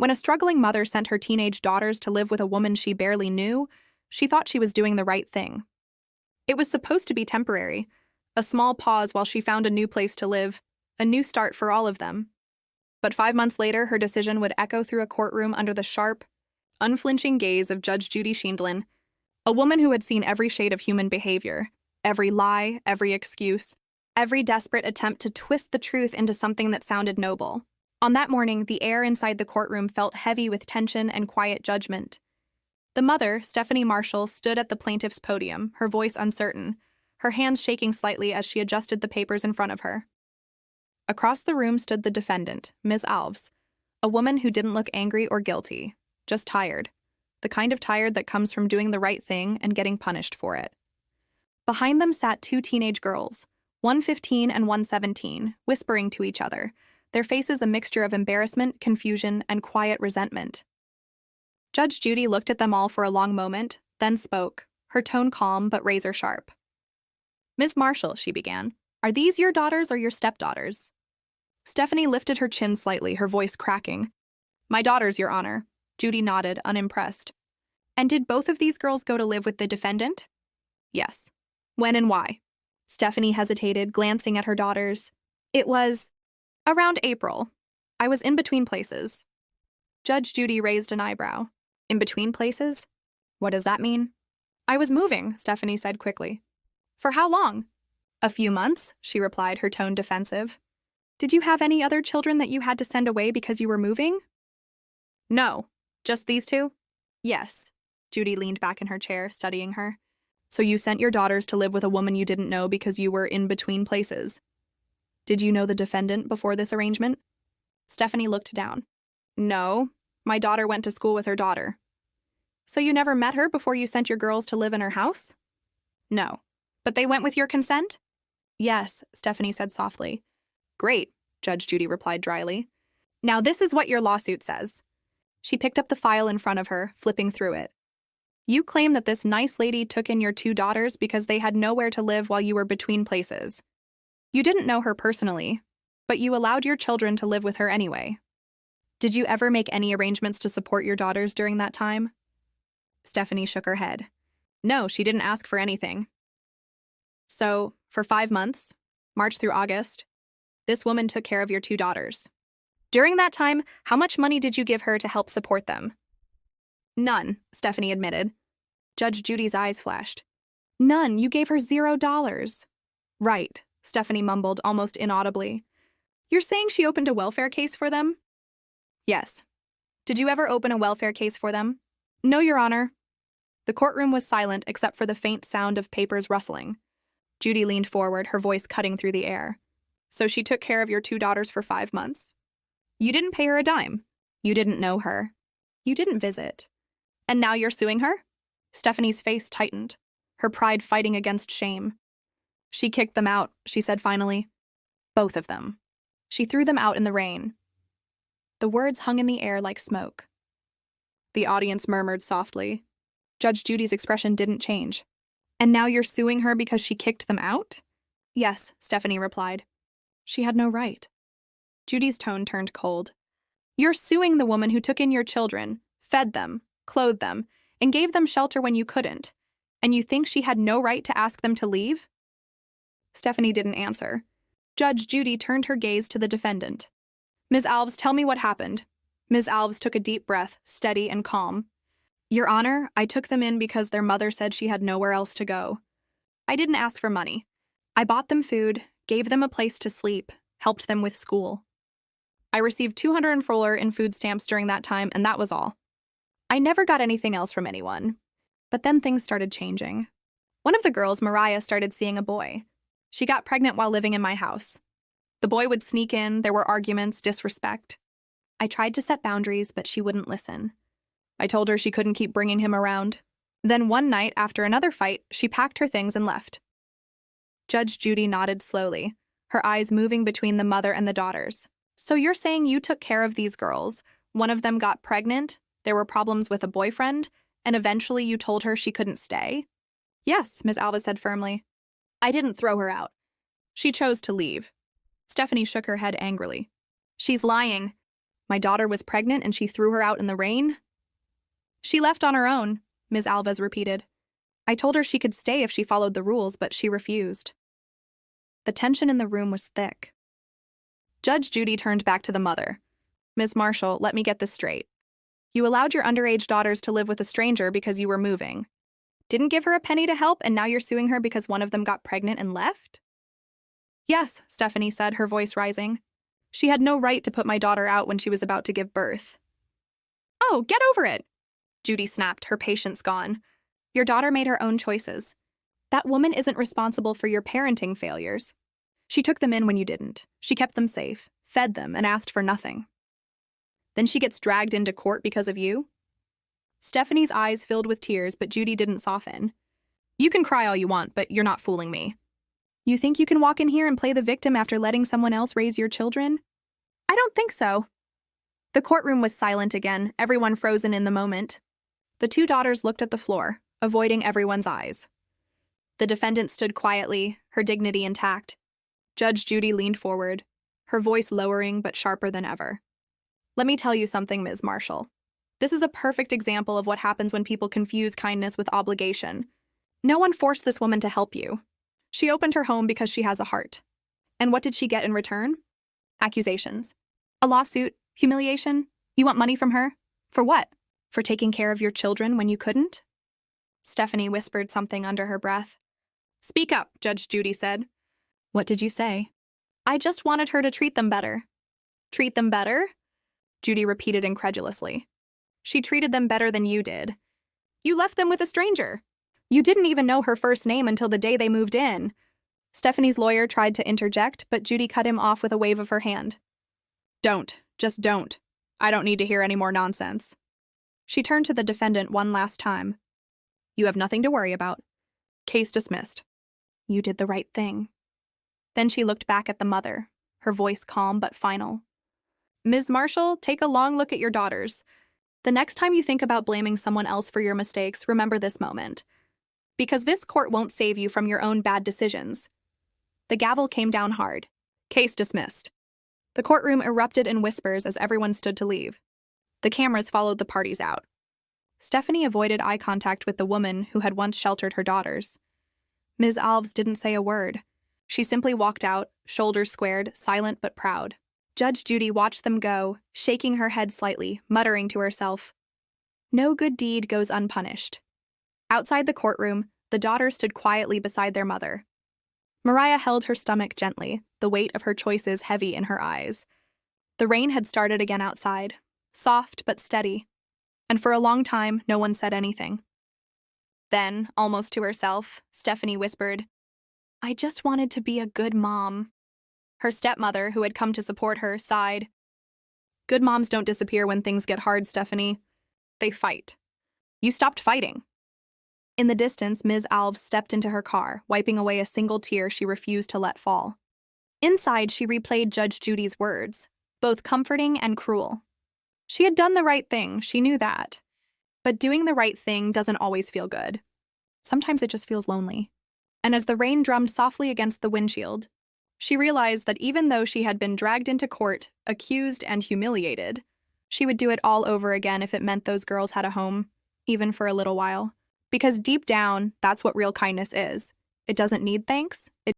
When a struggling mother sent her teenage daughters to live with a woman she barely knew, she thought she was doing the right thing. It was supposed to be temporary, a small pause while she found a new place to live, a new start for all of them. But 5 months later, her decision would echo through a courtroom under the sharp, unflinching gaze of Judge Judy Sheindlin, a woman who had seen every shade of human behavior, every lie, every excuse, every desperate attempt to twist the truth into something that sounded noble. On that morning, the air inside the courtroom felt heavy with tension and quiet judgment. The mother, Stephanie Marshall, stood at the plaintiff's podium, her voice uncertain, her hands shaking slightly as she adjusted the papers in front of her. Across the room stood the defendant, Ms. Alves, a woman who didn't look angry or guilty, just tired, the kind of tired that comes from doing the right thing and getting punished for it. Behind them sat 2 teenage girls, one 15 and one 17, whispering to each other, their faces a mixture of embarrassment, confusion, and quiet resentment. Judge Judy looked at them all for a long moment, then spoke, her tone calm but razor-sharp. "Ms. Marshall," she began, "are these your daughters or your stepdaughters?" Stephanie lifted her chin slightly, her voice cracking. "My daughters, Your Honor." Judy nodded, unimpressed. "And did both of these girls go to live with the defendant?" "Yes." "When and why?" Stephanie hesitated, glancing at her daughters. "It was around April. I was in between places." Judge Judy raised an eyebrow. "In between places? What does that mean?" "I was moving," Stephanie said quickly. "For how long?" "A few months," she replied, her tone defensive. "Did you have any other children that you had to send away because you were moving?" "No. Just these 2? "Yes." Judy leaned back in her chair, studying her. "So you sent your daughters to live with a woman you didn't know because you were in between places. Did you know the defendant before this arrangement?" Stephanie looked down. "No. My daughter went to school with her daughter." "So you never met her before you sent your girls to live in her house?" "No. But they went with your consent?" "Yes," Stephanie said softly. "Great," Judge Judy replied dryly. "Now this is what your lawsuit says." She picked up the file in front of her, flipping through it. "You claim that this nice lady took in your 2 daughters because they had nowhere to live while you were between places. You didn't know her personally, but you allowed your children to live with her anyway. Did you ever make any arrangements to support your daughters during that time?" Stephanie shook her head. "No, she didn't ask for anything." "So, for 5 months, March through August, this woman took care of your 2 daughters. During that time, how much money did you give her to help support them?" "None," Stephanie admitted. Judge Judy's eyes flashed. "None, you gave her $0. "Right," Stephanie mumbled, almost inaudibly. "You're saying she opened a welfare case for them?" "Yes." "Did you ever open a welfare case for them?" "No, Your Honor." The courtroom was silent except for the faint sound of papers rustling. Judy leaned forward, her voice cutting through the air. "So she took care of your 2 daughters for 5 months. You didn't pay her a dime. You didn't know her. You didn't visit. And now you're suing her?" Stephanie's face tightened, her pride fighting against shame. "She kicked them out," she said finally. "Both of them. She threw them out in the rain." The words hung in the air like smoke. The audience murmured softly. Judge Judy's expression didn't change. "And now you're suing her because she kicked them out?" "Yes," Stephanie replied. "She had no right." Judy's tone turned cold. "You're suing the woman who took in your children, fed them, clothed them, and gave them shelter when you couldn't, and you think she had no right to ask them to leave?" Stephanie didn't answer. Judge Judy turned her gaze to the defendant. "Ms. Alves, tell me what happened." Ms. Alves took a deep breath, steady and calm. "Your Honor, I took them in because their mother said she had nowhere else to go. I didn't ask for money. I bought them food, gave them a place to sleep, helped them with school. I received $204 in food stamps during that time, and that was all. I never got anything else from anyone. But then things started changing. One of the girls, Mariah, started seeing a boy. She got pregnant while living in my house. The boy would sneak in, there were arguments, disrespect. I tried to set boundaries, but she wouldn't listen. I told her she couldn't keep bringing him around. Then one night, after another fight, she packed her things and left." Judge Judy nodded slowly, her eyes moving between the mother and the daughters. "So you're saying you took care of these girls, one of them got pregnant, there were problems with a boyfriend, and eventually you told her she couldn't stay?" "Yes," Ms. Alva said firmly. "I didn't throw her out. She chose to leave." Stephanie shook her head angrily. "She's lying." My daughter was pregnant and she threw her out in the rain? She left on her own, Ms. Alves repeated. I told her she could stay if she followed the rules, but she refused. The tension in the room was thick. Judge Judy turned back to the mother. Ms. Marshall, let me get this straight. You allowed your underage daughters to live with a stranger because you were moving. Didn't give her a penny to help, and now you're suing her because one of them got pregnant and left? Yes, Stephanie said, her voice rising. She had no right to put my daughter out when she was about to give birth. Oh, get over it, Judy snapped, her patience gone. Your daughter made her own choices. That woman isn't responsible for your parenting failures. She took them in when you didn't. She kept them safe, fed them, and asked for nothing. Then she gets dragged into court because of you? Stephanie's eyes filled with tears, but Judy didn't soften. You can cry all you want, but you're not fooling me. You think you can walk in here and play the victim after letting someone else raise your children? I don't think so. The courtroom was silent again, everyone frozen in the moment. The two daughters looked at the floor, avoiding everyone's eyes. The defendant stood quietly, her dignity intact. Judge Judy leaned forward, her voice lowering but sharper than ever. Let me tell you something, Ms. Marshall. This is a perfect example of what happens when people confuse kindness with obligation. No one forced this woman to help you. She opened her home because she has a heart. And what did she get in return? Accusations. A lawsuit? Humiliation? You want money from her? For what? For taking care of your children when you couldn't? Stephanie whispered something under her breath. Speak up, Judge Judy said. What did you say? I just wanted her to treat them better. Treat them better? Judy repeated incredulously. She treated them better than you did. You left them with a stranger. You didn't even know her first name until the day they moved in. Stephanie's lawyer tried to interject, but Judy cut him off with a wave of her hand. Don't. Just don't. I don't need to hear any more nonsense. She turned to the defendant one last time. You have nothing to worry about. Case dismissed. You did the right thing. Then she looked back at the mother, her voice calm but final. Ms. Marshall, take a long look at your daughters. The next time you think about blaming someone else for your mistakes, remember this moment. Because this court won't save you from your own bad decisions. The gavel came down hard. Case dismissed. The courtroom erupted in whispers as everyone stood to leave. The cameras followed the parties out. Stephanie avoided eye contact with the woman who had once sheltered her daughters. Ms. Alves didn't say a word. She simply walked out, shoulders squared, silent but proud. Judge Judy watched them go, shaking her head slightly, muttering to herself. No good deed goes unpunished. Outside the courtroom, the daughters stood quietly beside their mother. Mariah held her stomach gently, the weight of her choices heavy in her eyes. The rain had started again outside, soft but steady, and for a long time, no one said anything. Then, almost to herself, Stephanie whispered, I just wanted to be a good mom. Her stepmother, who had come to support her, sighed. Good moms don't disappear when things get hard, Stephanie. They fight. You stopped fighting. In the distance, Ms. Alves stepped into her car, wiping away a single tear she refused to let fall. Inside, she replayed Judge Judy's words, both comforting and cruel. She had done the right thing, she knew that. But doing the right thing doesn't always feel good. Sometimes it just feels lonely. And as the rain drummed softly against the windshield, she realized that even though she had been dragged into court, accused and humiliated, she would do it all over again if it meant those girls had a home, even for a little while. Because deep down, that's what real kindness is. It doesn't need thanks.